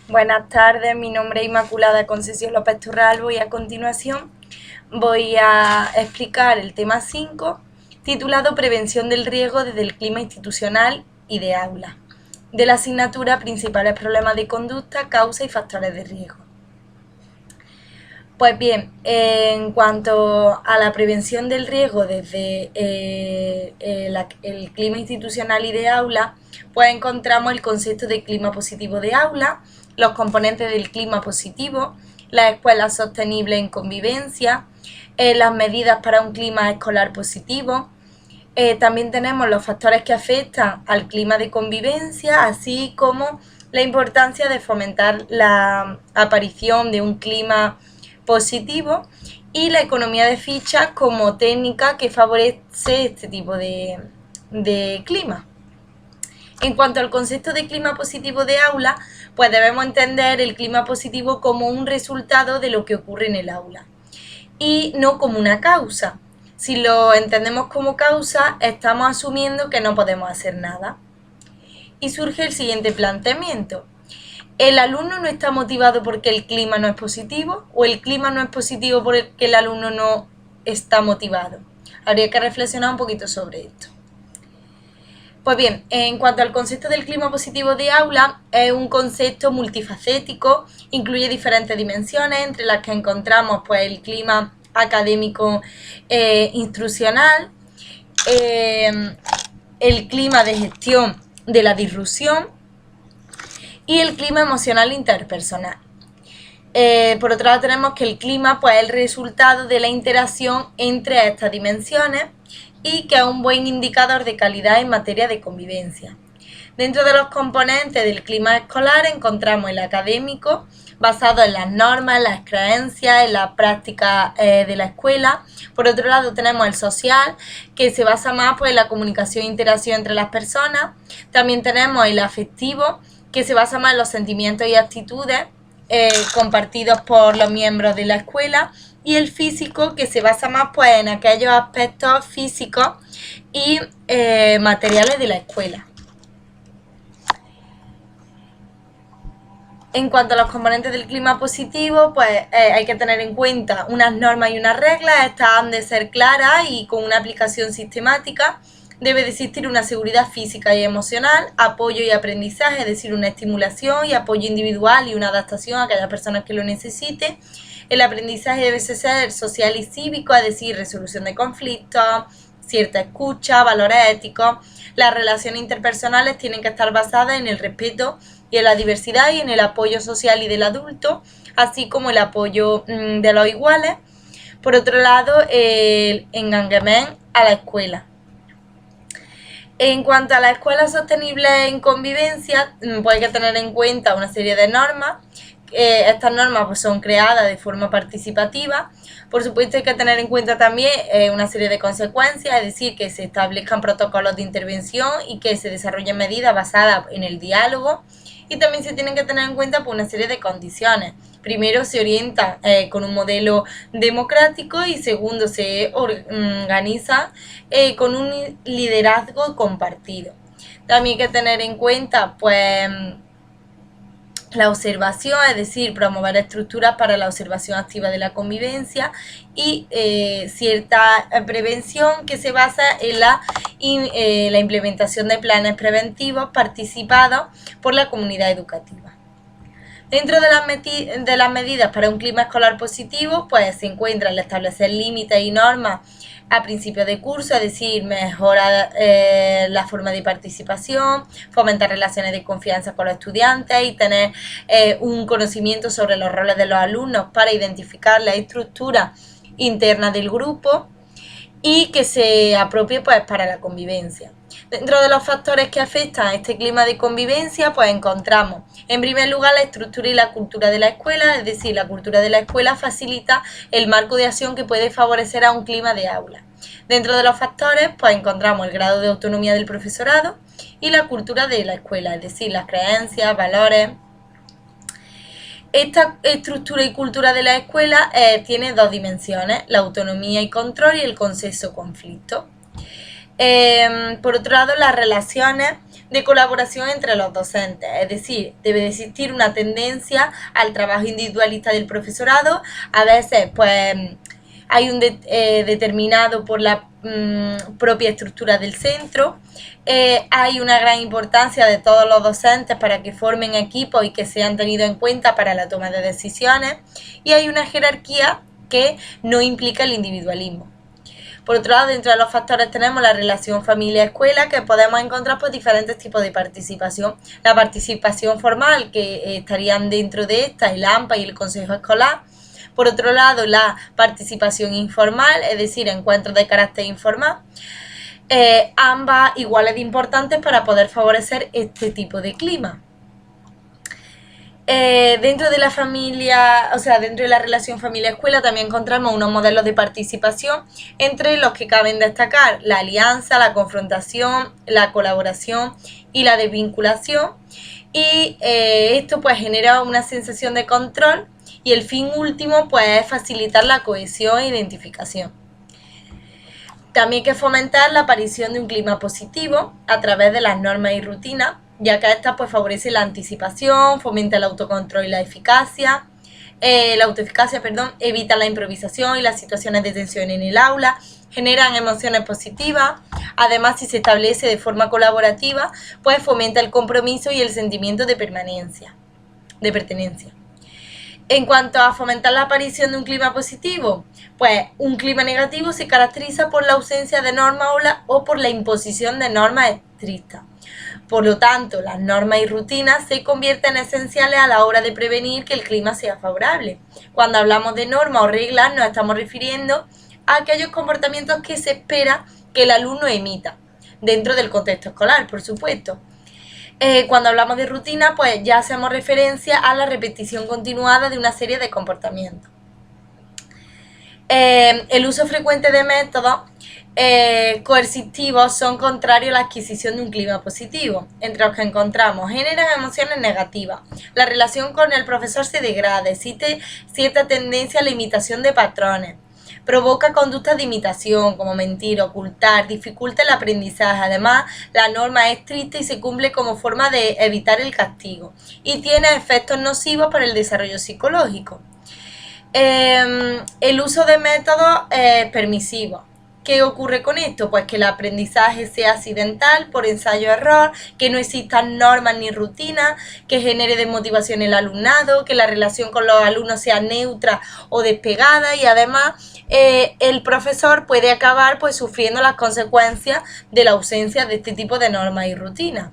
Buenas tardes, mi nombre es Inmaculada Concesión López Turralbo y a continuación voy a explicar el tema 5 titulado Prevención del riesgo desde el clima institucional y de aula, de la asignatura Principales problemas de conducta, causa y factores de riesgo. Pues bien, en cuanto a la prevención del riesgo desde el clima institucional y de aula, pues encontramos el concepto de clima positivo de aula, los componentes del clima positivo, las escuelas sostenibles en convivencia, las medidas para un clima escolar positivo. También tenemos los factores que afectan al clima de convivencia, así como la importancia de fomentar la aparición de un clima positivo y la economía de fichas como técnica que favorece este tipo de clima. En cuanto al concepto de clima positivo de aula, pues debemos entender el clima positivo como un resultado de lo que ocurre en el aula y no como una causa. Si lo entendemos como causa, estamos asumiendo que no podemos hacer nada. Y surge el siguiente planteamiento. ¿El alumno no está motivado porque el clima no es positivo o el clima no es positivo porque el alumno no está motivado? Habría que reflexionar un poquito sobre esto. Pues bien, en cuanto al concepto del clima positivo de aula, es un concepto multifacético, incluye diferentes dimensiones, entre las que encontramos pues, el clima académico instruccional, el clima de gestión de la disrupción y el clima emocional interpersonal. Por otro lado tenemos que el clima pues, es el resultado de la interacción entre estas dimensiones y que es un buen indicador de calidad en materia de convivencia. Dentro de los componentes del clima escolar encontramos el académico, basado en las normas, en las creencias, en la práctica de la escuela. Por otro lado tenemos el social, que se basa más pues, en la comunicación e interacción entre las personas. También tenemos el afectivo, que se basa más en los sentimientos y actitudes compartidos por los miembros de la escuela, y el físico, que se basa más pues, en aquellos aspectos físicos y materiales de la escuela. En cuanto a los componentes del clima positivo, pues hay que tener en cuenta unas normas y unas reglas. Estas han de ser claras y con una aplicación sistemática. Debe de existir una seguridad física y emocional, apoyo y aprendizaje, es decir, una estimulación y apoyo individual y una adaptación a aquellas personas que lo necesiten. El aprendizaje debe ser social y cívico, es decir, resolución de conflictos, cierta escucha, valores éticos. Las relaciones interpersonales tienen que estar basadas en el respeto y en la diversidad y en el apoyo social y del adulto, así como el apoyo de los iguales. Por otro lado, el engagement a la escuela. En cuanto a la escuela sostenible en convivencia, pues hay que tener en cuenta una serie de normas. Estas normas pues, son creadas de forma participativa. Por supuesto hay que tener en cuenta también una serie de consecuencias, es decir, que se establezcan protocolos de intervención y que se desarrollen medidas basadas en el diálogo. Y también se tienen que tener en cuenta pues, una serie de condiciones. Primero, se orienta con un modelo democrático y segundo, se organiza con un liderazgo compartido. También hay que tener en cuenta pues la observación, es decir, promover estructuras para la observación activa de la convivencia y cierta prevención que se basa en la implementación de planes preventivos participados por la comunidad educativa. Dentro de las medidas para un clima escolar positivo, pues se encuentra el establecer límites y normas a principio de curso, es decir, mejorar la forma de participación, fomentar relaciones de confianza con los estudiantes y tener un conocimiento sobre los roles de los alumnos para identificar la estructura interna del grupo y que se apropie pues, para la convivencia. Dentro de los factores que afectan a este clima de convivencia, pues encontramos, en primer lugar, la estructura y la cultura de la escuela, es decir, la cultura de la escuela facilita el marco de acción que puede favorecer a un clima de aula. Dentro de los factores, pues encontramos el grado de autonomía del profesorado y la cultura de la escuela, es decir, las creencias, valores. Esta estructura y cultura de la escuela tiene dos dimensiones, la autonomía y control y el consenso-conflicto. Por otro lado, las relaciones de colaboración entre los docentes, es decir, debe de existir una tendencia al trabajo individualista del profesorado. A veces pues hay un determinado por la propia estructura del centro. Hay una gran importancia de todos los docentes para que formen equipos y que sean tenidos en cuenta para la toma de decisiones, y hay una jerarquía que no implica el individualismo. Por otro lado, dentro de los factores tenemos la relación familia-escuela, que podemos encontrar pues diferentes tipos de participación. La participación formal, que estarían dentro de esta el AMPA y el Consejo Escolar. Por otro lado, la participación informal, es decir, encuentros de carácter informal. Ambas iguales de importantes para poder favorecer este tipo de clima. Dentro de la familia, o sea, dentro de la relación familia-escuela también encontramos unos modelos de participación, entre los que caben destacar la alianza, la confrontación, la colaboración y la desvinculación. Y esto pues genera una sensación de control, y el fin último pues es facilitar la cohesión e identificación. También hay que fomentar la aparición de un clima positivo a través de las normas y rutinas, ya que estas pues favorecen la anticipación, fomenta el autocontrol y la autoeficacia, evitan la improvisación y las situaciones de tensión en el aula, generan emociones positivas. Además, si se establece de forma colaborativa, pues fomenta el compromiso y el sentimiento de pertenencia. En cuanto a fomentar la aparición de un clima positivo, pues un clima negativo se caracteriza por la ausencia de normas o por la imposición de normas estrictas. Por lo tanto, las normas y rutinas se convierten en esenciales a la hora de prevenir que el clima sea favorable. Cuando hablamos de normas o reglas, nos estamos refiriendo a aquellos comportamientos que se espera que el alumno emita, dentro del contexto escolar, por supuesto. Cuando hablamos de rutina, pues ya hacemos referencia a la repetición continuada de una serie de comportamientos. El uso frecuente de métodos coercitivos son contrarios a la adquisición de un clima positivo, entre los que encontramos: generan emociones negativas, la relación con el profesor se degrada, existe cierta tendencia a la imitación de patrones, provoca conductas de imitación como mentir, ocultar, dificulta el aprendizaje. Además, la norma es estricta y se cumple como forma de evitar el castigo, y tiene efectos nocivos para el desarrollo psicológico. El uso de métodos permisivos. ¿Qué ocurre con esto? Pues que el aprendizaje sea accidental, por ensayo-error, que no existan normas ni rutinas, que genere desmotivación en el alumnado, que la relación con los alumnos sea neutra o despegada, y además el profesor puede acabar pues sufriendo las consecuencias de la ausencia de este tipo de normas y rutinas.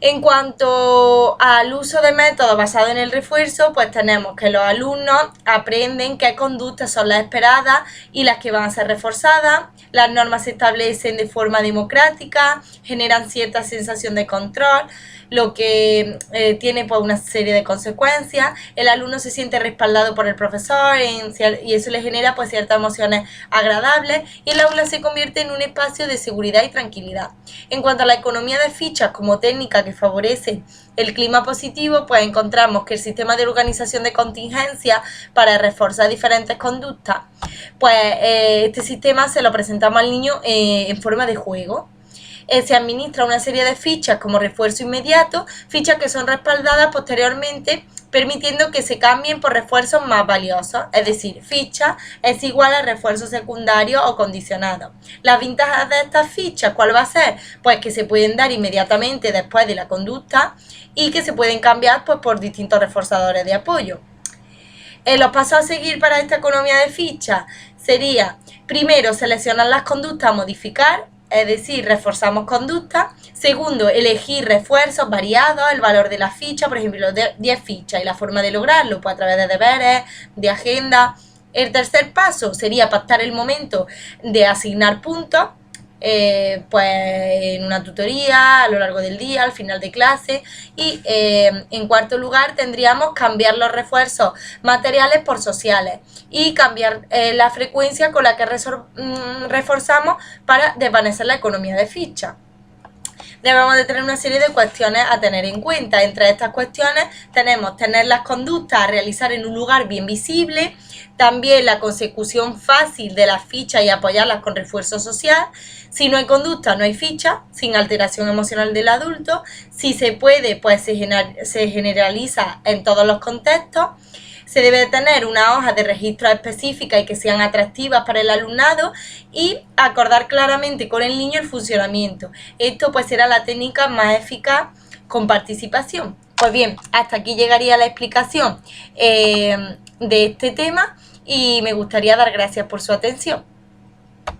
En cuanto al uso de métodos basados en el refuerzo, pues tenemos que los alumnos aprenden qué conductas son las esperadas y las que van a ser reforzadas. Las normas se establecen de forma democrática, generan cierta sensación de control, lo que tiene pues una serie de consecuencias. El alumno se siente respaldado por el profesor y eso le genera pues ciertas emociones agradables, y el aula se convierte en un espacio de seguridad y tranquilidad. En cuanto a la economía de fichas como técnica que favorece el clima positivo, pues encontramos que el sistema de organización de contingencia para reforzar diferentes conductas, pues este sistema se lo presentamos al niño en forma de juego. Se administra una serie de fichas como refuerzo inmediato, fichas que son respaldadas posteriormente, permitiendo que se cambien por refuerzos más valiosos, es decir, ficha es igual a refuerzo secundario o condicionado. Las ventajas de estas fichas, ¿cuál va a ser? Pues que se pueden dar inmediatamente después de la conducta y que se pueden cambiar pues por distintos reforzadores de apoyo. Los pasos a seguir para esta economía de fichas sería: primero, seleccionar las conductas a modificar, es decir, reforzamos conductas. Segundo, elegir refuerzos variados, el valor de la ficha, por ejemplo, 10 fichas, y la forma de lograrlo, pues a través de deberes, de agenda. El tercer paso sería pactar el momento de asignar puntos, pues en una tutoría, a lo largo del día, al final de clase. Y en cuarto lugar tendríamos cambiar los refuerzos materiales por sociales y cambiar la frecuencia con la que reforzamos para desvanecer la economía de ficha. debemos de tener una serie de cuestiones a tener en cuenta. Entre estas cuestiones tenemos tener las conductas a realizar en un lugar bien visible, también la consecución fácil de las fichas y apoyarlas con refuerzo social. Si no hay conducta, no hay ficha, sin alteración emocional del adulto. Si se puede, pues se generaliza en todos los contextos. Se debe tener una hoja de registro específica y que sean atractivas para el alumnado y acordar claramente con el niño el funcionamiento. Esto pues será la técnica más eficaz con participación. Pues bien, hasta aquí llegaría la explicación de este tema y me gustaría dar gracias por su atención.